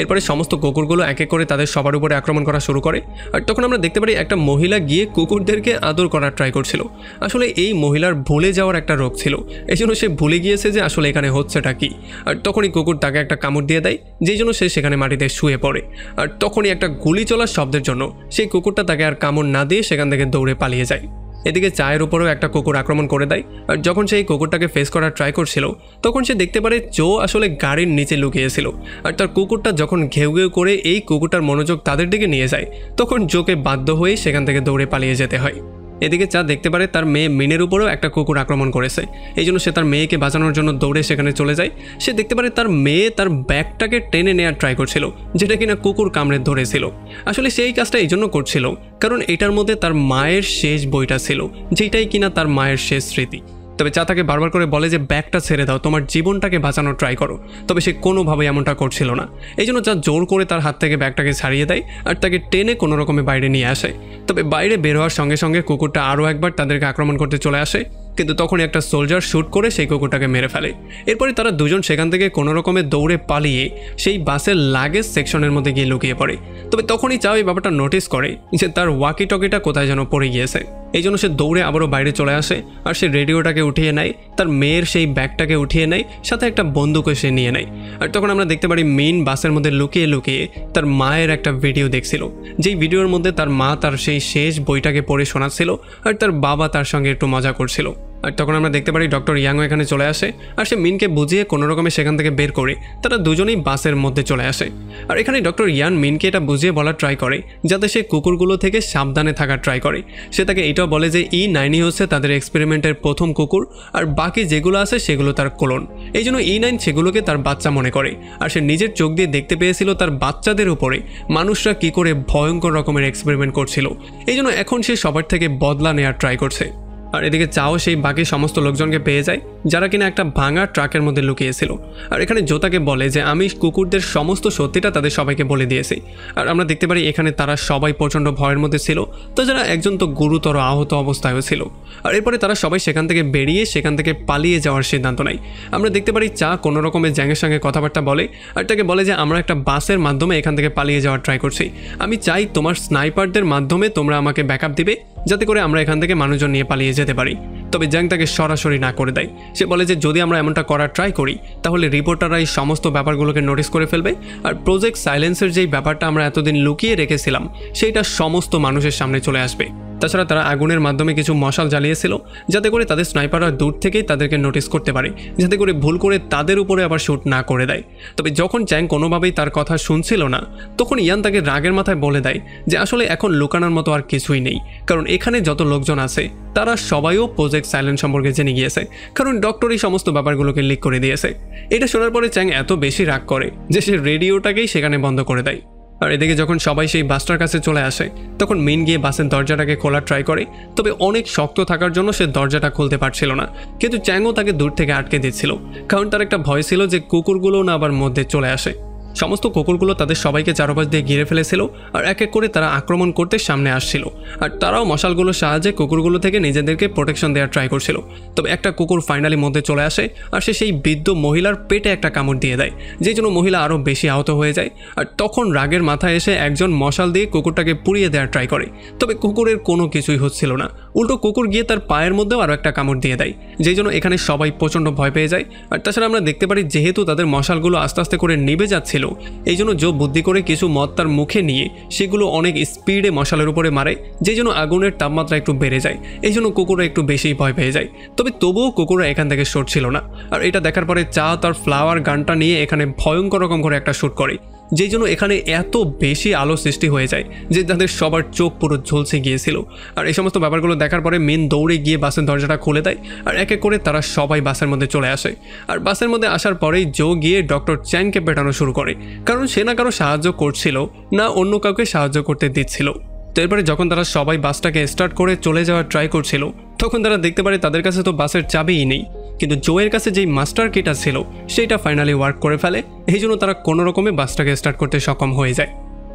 এরপরে সমস্ত কুকুরগুলো এক এক করে তাদের সবার উপরে আক্রমণ করা শুরু করে। আর তখন আমরা দেখতে পারি একটা মহিলা গিয়ে কুকুরদেরকে আদর করার ট্রাই করছিল। আসলে এই মহিলার ভুলে যাওয়ার একটা রোগ ছিল, এই জন্য সে ভুলে গিয়েছে যে আসলে এখানে হচ্ছেটা কি। আর তখনই কুকুর তাকে একটা কামড় দিয়ে দেয়, যেই জন্য সে সেখানে মাটিতে শুয়ে পড়ে। আর তখনই একটা গুলি চলার শব্দের জন্য সেই কুকুরটা তাকে আর কামড় না দিয়ে সেখান থেকে দৌড়ে পালিয়ে যায়। এদিকে চায়ের উপরেও একটা কুকুর আক্রমণ করে দেয়। আর যখন সেই কুকুরটাকে ফেস করার ট্রাই করছিল তখন সে দেখতে পারে জো আসলে গাড়ির নিচে লুকিয়েছিল। আর তার কুকুরটা যখন ঘেউ ঘেউ করে এই কুকুরটার মনোযোগ তাদের দিকে নিয়ে যায় তখন জোকে বাধ্য হয়ে সেখান থেকে দৌড়ে পালিয়ে যেতে হয়। এদিকে চা দেখতে পারে তার মেয়ে মিনের উপরেও একটা কুকুর আক্রমণ করেছে, এই জন্য সে তার মেয়েকে বাঁচানোর জন্য দৌড়ে সেখানে চলে যায়। সে দেখতে পারে তার মেয়ে তার ব্যাগটাকে টেনে নেওয়ার ট্রাই করছিল, যেটা কিনা কুকুর কামড়ে ধরেছিল। আসলে সেই কাজটা এই জন্য করছিল কারণ এটার মধ্যে তার মায়ের শেষ বইটা ছিল, যেটাই কিনা তার মায়ের শেষ স্মৃতি। তবে চা তাকে বারবার করে বলে যে ব্যাগটা ছেড়ে দাও, তোমার জীবনটাকে বাঁচানোর ট্রাই করো। তবে সে কোনোভাবে এমনটা করছিল না, এই জন্য চা জোর করে তার হাত থেকে ব্যাগটাকে ছাড়িয়ে দেয় আর তাকে টেনে কোনো রকমে বাইরে নিয়ে আসে। তবে বাইরে বের হওয়ার সঙ্গে সঙ্গে কুকুরটা আরও একবার তাদেরকে আক্রমণ করতে চলে আসে, কিন্তু তখনই একটা সোলজার শ্যুট করে সেই কুকুরটাকে মেরে ফেলে। এরপরে তারা দুজন সেখান থেকে কোনো রকমে দৌড়ে পালিয়ে সেই বাসের লাগেজ সেকশনের মধ্যে গিয়ে লুকিয়ে পড়ে। তবে তখনই চাও এই ব্যাপারটা নোটিস করে যে তার ওয়াকি টকিটা কোথায় যেন পড়ে গিয়েছে, এই জন্য সে দৌড়ে আবারও বাইরে চলে আসে আর সে রেডিওটাকে উঠিয়ে নেয়, তার মেয়ের সেই ব্যাগটাকে উঠিয়ে নেয়, সাথে একটা বন্দুকও সে নিয়ে নেয়। আর তখন আমরা দেখতে পারি মিন বাসের মধ্যে লুকিয়ে লুকিয়ে তার মায়ের একটা ভিডিও দেখছিল, যেই ভিডিওর মধ্যে তার মা তার সেই শেষ বইটাকে পড়ে শোনাচ্ছিল আর তার বাবা তার সঙ্গে একটু মজা করছিল। আর তখন আমরা দেখতে পারি ডক্টর ইয়াংও এখানে চলে আসে আর সে মিনকে বুঝিয়ে কোনো রকমে সেখান থেকে বের করে তারা দুজনেই বাসের মধ্যে চলে আসে। আর এখানে ডক্টর ইয়ান মিনকে এটা বুঝিয়ে বলার ট্রাই করে যাতে সে কুকুরগুলো থেকে সাবধানে থাকার ট্রাই করে। সে তাকে এটাও বলে যে E9 হচ্ছে তাদের এক্সপেরিমেন্টের প্রথম কুকুর আর বাকি যেগুলো আছে সেগুলো তার ক্লোন। এই জন্য E9 সেগুলোকে তার বাচ্চা মনে করে। আর সে নিজের চোখ দিয়ে দেখতে পেয়েছিল তার বাচ্চাদের উপরে মানুষরা কি করে ভয়ঙ্কর রকমের এক্সপেরিমেন্ট করছিল। এই জন্য এখন সে সবার থেকে বদলা নেওয়ার ট্রাই করছে। আর এদিকে চাও সেই বাকি সমস্ত লোকজনকে পেয়ে যায় যারা কিনা একটা ভাঙা ট্রাকের মধ্যে লুকিয়েছিল। আর এখানে জোতাকে বলে যে আমি কুকুরদের সমস্ত সত্যিটা তাদের সবাইকে বলে দিয়েছি। আর আমরা দেখতে পারি এখানে তারা সবাই প্রচণ্ড ভয়ের মধ্যে ছিল, তো যারা একজন তো গুরুতর আহত অবস্থায়ও ছিল। আর এরপরে তারা সবাই সেখান থেকে বেরিয়ে সেখান থেকে পালিয়ে যাওয়ার সিদ্ধান্ত নেয়। আমরা দেখতে পারি চা কোনো রকমের জ্যাংয়ের সঙ্গে কথাবার্তা বলে আর তাকে বলে যে আমরা একটা বাসের মাধ্যমে এখান থেকে পালিয়ে যাওয়ার ট্রাই করছি। আমি চাই তোমার স্নাইপারদের মাধ্যমে তোমরা আমাকে ব্যাকআপ দিবে যাতে করে আমরা এখান থেকে মানুষজন নিয়ে পালিয়ে যেতে পারি। তবে জ্যাং তাকে সরাসরি না করে দেয়। সে বলে যে যদি আমরা এমনটা করার ট্রাই করি তাহলে রিপোর্টাররা এই সমস্ত ব্যাপারগুলোকে নোটিস করে ফেলবে আর প্রজেক্ট সাইলেন্সের যেই ব্যাপারটা আমরা এতদিন লুকিয়ে রেখেছিলাম সেইটা সমস্ত মানুষের সামনে চলে আসবে। তাছাড়া তারা আগুনের মাধ্যমে কিছু মশাল জ্বালিয়েছিল যাতে করে তাদের স্নাইপাররা দূর থেকেই তাদেরকে নোটিস করতে পারে, যাতে করে ভুল করে তাদের উপরে আবার শ্যুট না করে দেয়। তবে যখন চ্যাং কোনোভাবেই তার কথা শুনছিল না তখন ইয়ান তাকে রাগের মাথায় বলে দেয় যে আসলে এখন লুকানোর মতো আর কিছুই নেই, কারণ এখানে যত লোকজন আছে তারা সবাইও প্রজেক্ট সাইলেন্ট সম্পর্কে জেনে গিয়েছে, কারণ ডক্টর এই সমস্ত ব্যাপারগুলোকে লিক করে দিয়েছে। এটা শোনার পরে চ্যাং এত বেশি রাগ করে যে সে রেডিওটাকেই সেখানে বন্ধ করে দেয়। আর এদিকে যখন সবাই সেই বাসটার কাছে চলে আসে তখন মিন গিয়ে বাসের দরজাটাকে খোলার ট্রাই করে, তবে অনেক শক্ত থাকার জন্য সে দরজাটা খুলতে পারছিল না। কিন্তু চ্যাংও তাকে দূর থেকে আটকে দিচ্ছিল, কারণ তার একটা ভয় ছিল যে কুকুরগুলো না আবার মধ্যে চলে আসে। সমস্ত কুকুরগুলো তাদের সবাইকে চারপাশ দিয়ে ঘিরে ফেলেছিল আর এক এক করে তারা আক্রমণ করতে সামনে আসছিল। আর তারাও মশালগুলোর সাহায্যে কুকুরগুলো থেকে নিজেদেরকে প্রোটেকশন দেওয়ার ট্রাই করছিল। তবে একটা কুকুর ফাইনালি মধ্যে চলে আসে আর সে সেই বৃদ্ধ মহিলার পেটে একটা কামড় দিয়ে দেয়, যেই জন্য মহিলা আরও বেশি আহত হয়ে যায়। আর তখন রাগের মাথায় এসে একজন মশাল দিয়ে কুকুরটাকে পুড়িয়ে দেওয়ার ট্রাই করে, তবে কুকুরের কোনো কিছুই হচ্ছিল না। উল্টো কুকুর গিয়ে তার পায়ের মধ্যেও আরও একটা কামড় দিয়ে দেয়, যেই জন্য এখানে সবাই প্রচণ্ড ভয় পেয়ে যায়। আর তাছাড়া আমরা দেখতে পারি যেহেতু তাদের মশালগুলো আস্তে আস্তে করে নিভে যাচ্ছিল এই জন্য জো বুদ্ধি করে কিছু মদ তার মুখে নিয়ে সেগুলো অনেক স্পিডে মশালের উপরে মারে, যেই জন্য আগুনের তাপমাত্রা একটু বেড়ে যায়। এই জন্য কুকুররা একটু বেশি ভয় পেয়ে যায়, তবে তবুও কুকুররা এখান থেকে সরছিল না। আর এটা দেখার পরে চা তার ফ্লাওয়ার গানটা নিয়ে এখানে ভয়ঙ্কর রকম করে একটা শ্যুট করে, যেই জন্য এখানে এত বেশি আলো সৃষ্টি হয়ে যায় যে তাদের সবার চোখ পুরো ঝলসে গিয়েছিল। আর এই সমস্ত ব্যাপারগুলো দেখার পরে মিন দৌড়ে গিয়ে বাসের দরজাটা খুলে দেয় আর এক এক করে তারা সবাই বাসের মধ্যে চলে আসে। আর বাসের মধ্যে আসার পরেই জো গিয়ে ডক্টর চ্যাংকে পেটানো শুরু করে, কারণ সে না কারো সাহায্য করছিল না অন্য কাউকে সাহায্য করতে দিচ্ছিল। তো এরপরে যখন তারা সবাই বাসটাকে স্টার্ট করে চলে যাওয়ার ট্রাই করছিল তখন তারা দেখতে পারে তাদের কাছে তো বাসের চাবিই নেই, কিন্তু জোয়ের কাছে যেই মাস্টার কিটা ছিল সেইটা ফাইনালি ওয়ার্ক করে ফেলে। এই জন্য তারা কোনো রকমে বাসটাকে স্টার্ট করতে সক্ষম হয়ে যায়।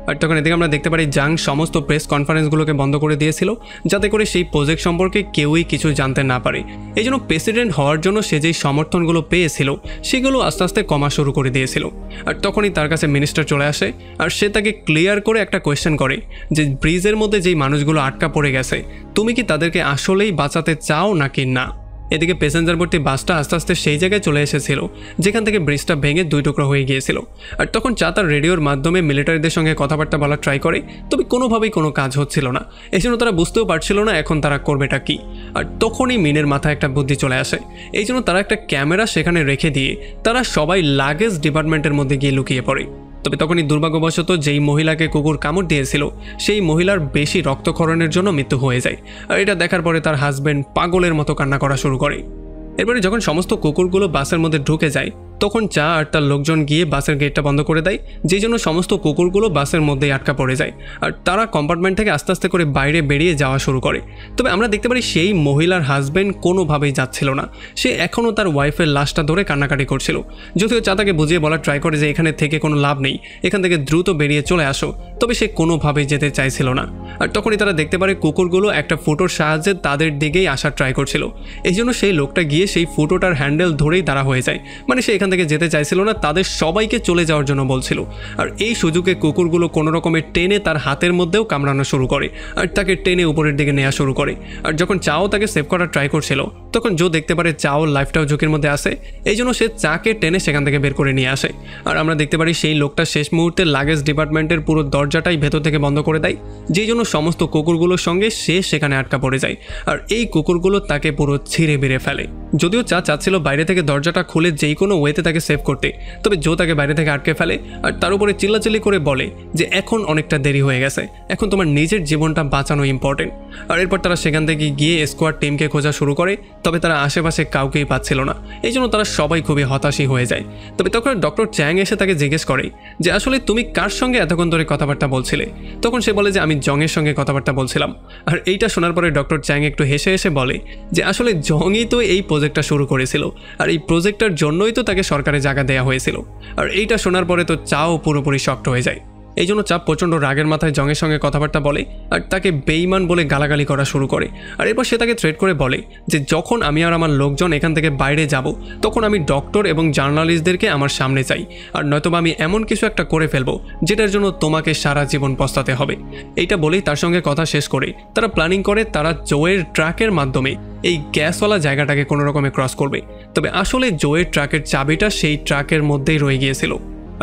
আর তখন এদিকে আমরা দেখতে পারি জাং সমস্ত প্রেস কনফারেন্সগুলোকে বন্ধ করে দিয়েছিল যাতে করে সেই প্রজেক্ট সম্পর্কে কেউই কিছু জানতে না পারে। এই জন্য প্রেসিডেন্ট হওয়ার জন্য সে যেই সমর্থনগুলো পেয়েছিল সেগুলো আস্তে আস্তে কমা শুরু করে দিয়েছিল। আর তখনই তার কাছে মিনিস্টার চলে আসে আর সে তাকে ক্লিয়ার করে একটা কোয়েশ্চেন করে যে ব্রিজের মধ্যে যেই মানুষগুলো আটকা পড়ে গেছে তুমি কি তাদেরকে আসলেই বাঁচাতে চাও নাকি না। এদিকে প্যাসেঞ্জার ভর্তি বাসটা আস্তে আস্তে সেই জায়গায় চলে এসেছিল যেখান থেকে ব্রিজটা ভেঙে দুই টুকরো হয়ে গিয়েছিল। আর তখন চা তার রেডিওর মাধ্যমে মিলিটারিদের সঙ্গে কথাবার্তা বলার ট্রাই করে, তবে কোনোভাবেই কোনো কাজ হচ্ছিল না। এই জন্য তারা বুঝতেও পারছিল না এখন তারা করবেটা কি। আর তখনই মিনের মাথায় একটা বুদ্ধি চলে আসে, এই জন্য তারা একটা ক্যামেরা সেখানে রেখে দিয়ে তারা সবাই লাগেজ ডিপার্টমেন্টের মধ্যে গিয়ে লুকিয়ে পড়ে। তবে তখনই দুর্ভাগ্যবশত যেই মহিলাকে কুকুর কামড় দিয়েছিল সেই মহিলার বেশি রক্তক্ষরণের জন্য মৃত্যু হয়ে যায়। আর এটা দেখার পরে তার হাজব্যান্ড পাগলের মতো কান্না করা শুরু করে। এরপরে যখন সমস্ত কুকুরগুলো বাসের মধ্যে ঢুকে যায় তখন চা আর তার লোকজন গিয়ে বাসের গেটটা বন্ধ করে দেয়, যেই জন্য সমস্ত কুকুরগুলো বাসের মধ্যেই আটকা পড়ে যায় আর তারা কম্পার্টমেন্ট থেকে আস্তে আস্তে করে বাইরে বেরিয়ে যাওয়া শুরু করে। তবে আমরা দেখতে পারি সেই মহিলার হাজব্যান্ড কোনোভাবেই যাচ্ছিল না, সে এখনও তার ওয়াইফের লাশটা ধরে কান্নাকাটি করছিল। যদিও চা তাকে বুঝিয়ে বলার ট্রাই করে যে এখানে থেকে কোনো লাভ নেই, এখান থেকে দ্রুত বেরিয়ে চলে আসো, তবে সে কোনোভাবেই যেতে চাইছিল না। আর তখনই তারা দেখতে পারে কুকুরগুলো একটা ফুটোর সাহায্যে তাদের দিকেই আসার ট্রাই করছিল। এই জন্য সেই লোকটা গিয়ে সেই ফুটোটার হ্যান্ডেল ধরেই দাঁড়া হয়ে যায়, মানে সে এখান থেকে যেতে চাইছিল না, তাদের সবাইকে চলে যাওয়ার জন্য বলছিল। আর এই সুযোগে কুকুরগুলো কোনো রকমের টেনে তার হাতের মধ্যেও কামড়ানো শুরু করে আর তাকে টেনে উপরের দিকে নেওয়া শুরু করে। আর যখন চাও তাকে সেভ করার ট্রাই করছিল তখন জো দেখতে পারে চাও লাইফটাও ঝুঁকির মধ্যে আসে, এই জন্য সে চাকে টেনে সেখান থেকে বের করে নিয়ে আসে। আর আমরা দেখতে পারি সেই লোকটা শেষ মুহূর্তে লাগেজ ডিপার্টমেন্টের পুরো দরজাটাই ভেতর থেকে বন্ধ করে দেয়, যেই জন্য সমস্ত কুকুরগুলোর সঙ্গে সে সেখানে আটকা পড়ে যায়। আর এই কুকুরগুলো তাকে পুরো ছিঁড়ে বেড়ে ফেলে। যদিও চাচ্ছিল বাইরে থেকে দরজাটা খুলে যেই কোনো ওয়েতে তাকে সেভ করতে, তবে জো তাকে বাইরে থেকে আটকে ফেলে আর তার উপরে চিল্লাচিল্লি করে বলে যে এখন অনেকটা দেরি হয়ে গেছে, এখন তোমার নিজের জীবনটা বাঁচানো ইম্পর্টেন্ট। আর এরপর তারা সেখান থেকে গিয়ে স্কোয়াড টিমকে খোঁজা শুরু করে, তবে তারা আশেপাশে কাউকেই পাচ্ছিল না, এই জন্য তারা সবাই খুবই হতাশই হয়ে যায়। তবে তখন ডক্টর চ্যাং এসে তাকে জিজ্ঞেস করে যে আসলে তুমি কার সঙ্গে এতক্ষণ ধরে কথাবার্তা বলছিলে। তখন সে বলে যে আমি জংয়ের সঙ্গে কথাবার্তা বলছিলাম। আর এইটা শোনার পরে ডক্টর চ্যাং একটু হেসে হেসে বলে যে আসলে জংই তো এই প্রজেক্টটা শুরু করেছিল, আর এই প্রজেক্টটার জন্যই তো তাকে সরকারি জায়গা দেওয়া হয়েছিল। আর এইটা শোনার পরে তো চাও পুরোপুরি শক্ট হয়ে যায়। এই জন্য চাপ প্রচণ্ড রাগের মাথায় জংয়ের সঙ্গে কথাবার্তা বলে আর তাকে বেইমান বলে গালাগালি করা শুরু করে। আর এরপর সে তাকে থ্রেট করে বলে যে যখন আমি আর আমার লোকজন এখান থেকে বাইরে যাব, তখন আমি ডক্টর এবং জার্নালিস্টদেরকে আমার সামনে চাই, আর নয়তোবা আমি এমন কিছু একটা করে ফেলবো যেটার জন্য তোমাকে সারা জীবন পস্তাতে হবে। এইটা বলেই তার সঙ্গে কথা শেষ করে তারা প্ল্যানিং করে তারা জোয়ের ট্রাকের মাধ্যমে এই গ্যাসওয়ালা জায়গাটাকে কোনো রকমে ক্রস করবে। তবে আসলে জোয়ের ট্রাকের চাবিটা সেই ট্রাকের মধ্যেই রয়ে গিয়েছিল।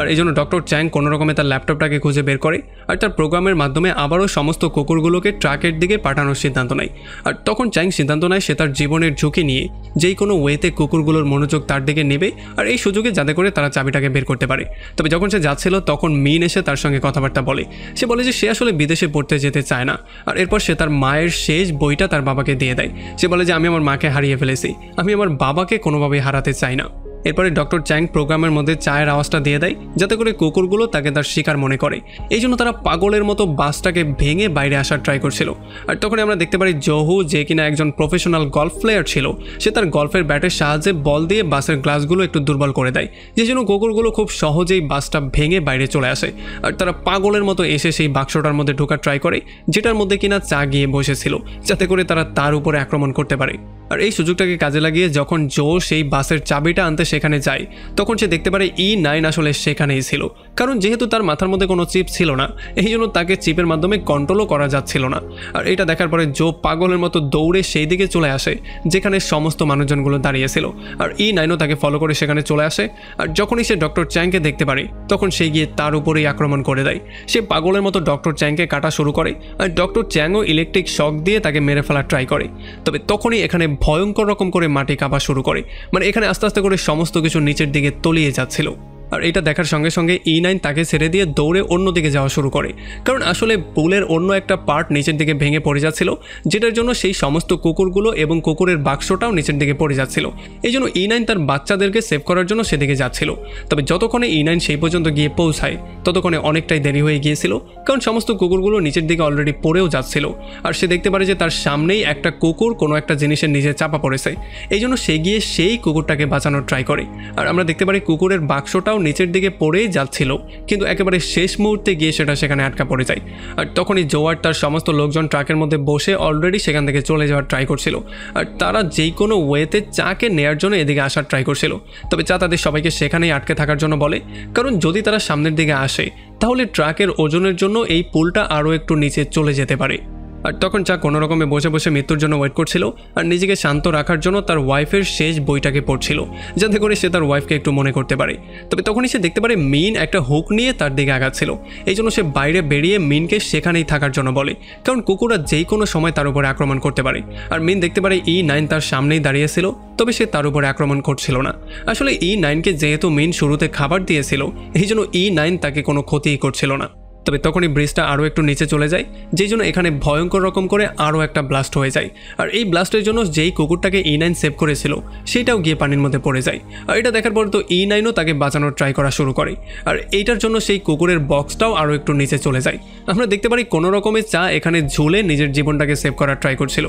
আর এই জন্য ডক্টর চ্যাং কোনো রকমে তার ল্যাপটপটাকে খুঁজে বের করে আর তার প্রোগ্রামের মাধ্যমে আবারও সমস্ত কুকুরগুলোকে ট্রাকের দিকে পাঠানোর সিদ্ধান্ত নেয়। আর তখন চ্যাং সিদ্ধান্ত নেয় সে তার জীবনের ঝুঁকি নিয়ে যেই কোনো ওয়েতে কুকুরগুলোর মনোযোগ তার দিকে নেবে, আর এই সুযোগে যাতে করে তারা চাবিটাকে বের করতে পারে। তবে যখন সে যাচ্ছিল তখন মিন এসে তার সঙ্গে কথাবার্তা বলে। সে বলে যে সে আসলে বিদেশে পড়তে যেতে চায় না। আর এরপর সে তার মায়ের শেষ বইটা তার বাবাকে দিয়ে দেয়। সে বলে যে আমি আমার মাকে হারিয়ে ফেলেছি, আমি আমার বাবাকে কোনোভাবেই হারাতে চাই না। এরপরে ডক্টর চ্যাং প্রোগ্রামের মধ্যে চায়ের আওয়াজটা দিয়ে দেয় যাতে করে কুকুরগুলো তাকে তার শিকার মনে করে। এই জন্য তারা পাগলের মতো বাসটাকে ভেঙে বাইরে আসার ট্রাই করছিল। আর তখনই আমরা দেখতে পারি জোহু, যে কিনা একজন প্রফেশনাল গলফ প্লেয়ার ছিল, সে তার গলফের ব্যাটের সাহায্যে বল দিয়ে বাসের গ্লাসগুলো একটু দুর্বল করে দেয়, যে জন্য কুকুরগুলো খুব সহজেই বাসটা ভেঙে বাইরে চলে আসে। আর তারা পাগলের মতো এসে সেই বাক্সটার মধ্যে ঢোকার ট্রাই করে, যেটার মধ্যে কিনা চা গিয়ে বসেছিল, যাতে করে তারা তার উপরে আক্রমণ করতে পারে। আর এই সুযোগটাকে কাজে লাগিয়ে যখন জো সেই বাসের চাবিটা আনতে সেখানে যায়, তখন সে দেখতে পারে E9 আসলে সেখানেই ছিল। কারণ যেহেতু তার মাথার মধ্যে কোনো চিপ ছিল না, এই জন্য তাকে চিপের মাধ্যমে কন্ট্রোলও করা যাচ্ছিল না। আর এটা দেখার পরে জো পাগলের মতো দৌড়ে সেই দিকে চলে আসে যেখানে সমস্ত মানুষজনগুলো দাঁড়িয়েছিল। আর E9ও তাকে ফলো করে সেখানে চলে আসে। আর যখনই সে ডক্টর চ্যাংকে দেখতে পারে, তখন সে গিয়ে তার উপরেই আক্রমণ করে দেয়। সে পাগলের মতো ডক্টর চ্যাংকে কাটা শুরু করে, আর ডক্টর চ্যাংও ইলেকট্রিক শক দিয়ে তাকে মেরে ফেলার ট্রাই করে। তবে তখনই এখানে ভয়ঙ্কর রকম করে মাটি কাঁপা শুরু করে, মানে এখানে আস্তে আস্তে করে সমস্ত কিছু নিচের দিকে তলিয়ে যাচ্ছিল। আর এটা দেখার সঙ্গে সঙ্গে E9 তাকে ছেড়ে দিয়ে দৌড়ে অন্যদিকে যাওয়া শুরু করে, কারণ আসলে পুলের অন্য একটা পার্ট নিচের দিকে ভেঙে পড়ে যাচ্ছিল, যেটার জন্য সেই সমস্ত কুকুরগুলো এবং কুকুরের বাক্সটাও নিচের দিকে পড়ে যাচ্ছিল। এই জন্য E9 তার বাচ্চাদেরকে সেভ করার জন্য সেদিকে যাচ্ছিল। তবে যতক্ষণে E9 সেই পর্যন্ত গিয়ে পৌঁছায়, ততক্ষণে অনেকটাই দেরি হয়ে গিয়েছিল, কারণ সমস্ত কুকুরগুলো নিচের দিকে অলরেডি পড়েও যাচ্ছিল। আর সে দেখতে পারে যে তার সামনেই একটা কুকুর কোনো একটা জিনিসের নিচে চাপা পড়েছে, এই জন্য সে গিয়ে সেই কুকুরটাকে বাঁচানোর ট্রাই করে। আর আমরা দেখতে পারি কুকুরের বাক্সটাও নিচের দিকে পড়েই যাচ্ছিল, কিন্তু একেবারে শেষ মুহূর্তে গিয়ে সেটা সেখানে আটকা পড়ে যায়। আর তখনই জোয়ার তার সমস্ত লোকজন ট্রাকের মধ্যে বসে অলরেডি সেখান থেকে চলে যাওয়ার ট্রাই করছিল। আর তারা যেই কোনো ওয়েতে চাকে নেয়ার জন্য এদিকে আসার ট্রাই করছিল। তবে চা তাদের সবাইকে সেখানেই আটকে থাকার জন্য বলে, কারণ যদি তারা সামনের দিকে আসে তাহলে ট্রাকের ওজনের জন্য এই পুলটা আরও একটু নিচে চলে যেতে পারে। আর তখন চা কোনো রকমে বসে বসে মৃত্যুর জন্য ওয়েট করছিল, আর নিজেকে শান্ত রাখার জন্য তার ওয়াইফের শেষ বইটাকে পড়ছিল, যাতে করে সে তার ওয়াইফকে একটু মনে করতে পারে। তবে তখনই সে দেখতে পারে মিন একটা হুক নিয়ে তার দিকে আগাচ্ছিল। এই জন্য সে বাইরে বেরিয়ে মিনকে সেখানেই থাকার জন্য বলে, কারণ কুকুররা যেই কোনো সময় তার উপরে আক্রমণ করতে পারে। আর মিন দেখতে পারে E9 তার সামনেই দাঁড়িয়েছিল, তবে সে তার উপরে আক্রমণ করছিল না। আসলে E9কে যেহেতু মিন শুরুতে খাবার দিয়েছিল, এই জন্য E9 তাকে কোনো ক্ষতিই করছিল না। তবে তখনই ব্রিজটা আরও একটু নিচে চলে যায়, যেই জন্য এখানে ভয়ঙ্কর রকম করে আরও একটা ব্লাস্ট হয়ে যায়। আর এই ব্লাস্টের জন্য যেই কুকুরটাকে E9 সেভ করেছিল সেটাও গিয়ে পানির মধ্যে পড়ে যায়। আর এটা দেখার পর তো E9ও তাকে বাঁচানোর ট্রাই করা শুরু করে। আর এইটার জন্য সেই কুকুরের বক্সটাও আরও একটু নিচে চলে যায়। আমরা দেখতে পারি কোনো রকমের চা এখানে ঝুলে নিজের জীবনটাকে সেভ করার ট্রাই করছিল।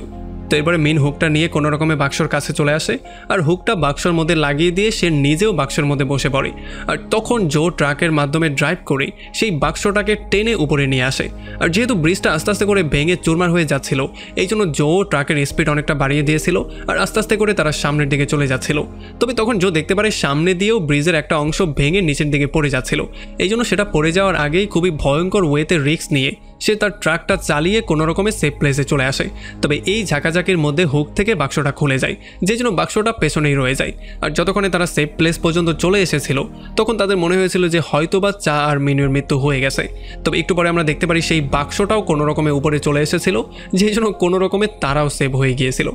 তো এরপরে মিন হুকটা নিয়ে কোনো রকমে বাক্সর কাছে চলে আসে, আর হুকটা বাক্সর মধ্যে লাগিয়ে দিয়ে সে নিজেও বাক্সের মধ্যে বসে পড়ে। আর তখন জো ট্রাকের মাধ্যমে ড্রাইভ করে সেই বাক্সটাকে টেনে উপরে নিয়ে আসে। আর যেহেতু ব্রিজটা আস্তে আস্তে করে ভেঙে চুরমার হয়ে যাচ্ছিল, এই জন্য জো ট্রাকের স্পিড অনেকটা বাড়িয়ে দিয়েছিল, আর আস্তে আস্তে করে তারা সামনের দিকে চলে যাচ্ছিল। তবে তখন জো দেখতে পারে সামনে দিয়েও ব্রিজের একটা অংশ ভেঙে নিচের দিকে পড়ে যাচ্ছিল। এই জন্য সেটা পড়ে যাওয়ার আগেই খুবই ভয়ঙ্কর ওয়েতে রিস্ক নিয়ে সে তার ট্রাকটা চালিয়ে কোনো রকমের সেফ প্লেসে চলে আসে। তবে এই ঝাঁকাঝাঁকির মধ্যে হুক থেকে বাক্সটা খুলে যায়, যে জন্য বাক্সটা পেছনেই রয়ে যায়। আর যতক্ষণে তারা সেফ প্লেস পর্যন্ত চলে এসেছিল তখন তাদের মনে হয়েছিল যে হয়তোবা চা আর মিনুর মৃত্যু হয়ে গেছে। তবে একটু পরে আমরা দেখতে পারি সেই বাক্সটাও কোনো রকমে উপরে চলে এসেছিল, যে জন্য কোনো রকমে তারাও সেভ হয়ে গিয়েছিল।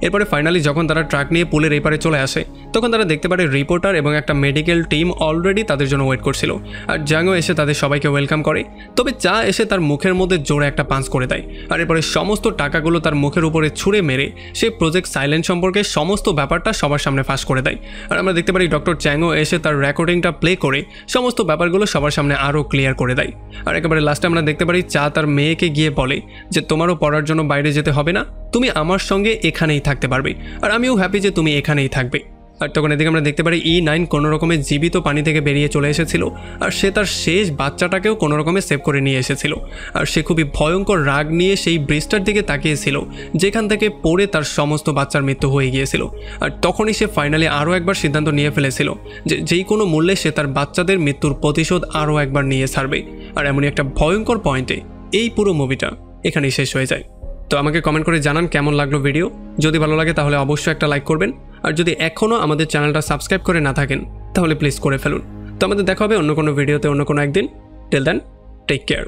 এরপরে ফাইনালি যখন তারা ট্রাক নিয়ে পুলের এই পারে চলে আসে তখন তারা দেখতে পারে রিপোর্টার এবং একটা মেডিকেল টিম অলরেডি তাদের জন্য ওয়েট করছিল। আর জাংও এসে তাদের সবাইকে ওয়েলকাম করে। তবে চা এসে তার মুখের মধ্যে জোরে একটা পাঞ্চ করে দেয়, আর এরপরে সমস্ত টাকাগুলো তার মুখের উপরে ছুঁড়ে মেরে সে প্রজেক্ট সাইলেন্ট সম্পর্কে সমস্ত ব্যাপারটা সবার সামনে ফাঁস করে দেয়। আর আমরা দেখতে পারি ডক্টর চ্যাংও এসে তার রেকর্ডিংটা প্লে করে সমস্ত ব্যাপারগুলো সবার সামনে আরও ক্লিয়ার করে দেয়। আর একেবারে লাস্টে আমরা দেখতে পারি চা তার মেয়েকে গিয়ে বলে যে তোমারও পড়ার জন্য বাইরে যেতে হবে না, তুমি আমার সঙ্গে এখানেই থাকতে পারবে, আর আমিও হ্যাপি যে তুমি এখানেই থাকবে। আর তখন এদিকে আমরা দেখতে পারি E9 কোনো রকমের জীবিত পানি থেকে বেরিয়ে চলে এসেছিল, আর সে তার শেষ বাচ্চাটাকেও কোনো রকমের সেভ করে নিয়ে এসেছিল। আর সে খুবই ভয়ঙ্কর রাগ নিয়ে সেই ব্রিজটার দিকে তাকিয়েছিল যেখান থেকে পড়ে তার সমস্ত বাচ্চার মৃত্যু হয়ে গিয়েছিল। আর তখনই সে ফাইনালি আরও একবার সিদ্ধান্ত নিয়ে ফেলেছিল যে যেই কোনো মূল্যে সে তার বাচ্চাদের মৃত্যুর প্রতিশোধ আরও একবার নিয়ে ছাড়বে। আর এমনই একটা ভয়ঙ্কর পয়েন্টে এই পুরো মুভিটা এখানেই শেষ হয়ে যায়। তো আমাকে কমেন্ট করে জানান কেমন লাগলো ভিডিও। যদি ভালো লাগে তাহলে অবশ্যই একটা লাইক করবেন, আর যদি এখনও আমাদের চ্যানেলটা সাবস্ক্রাইব করে না থাকেন তাহলে প্লিজ করে ফেলুন। তো আমাদের দেখা হবে অন্য কোনো ভিডিওতে অন্য কোনো একদিন। Till then, take care.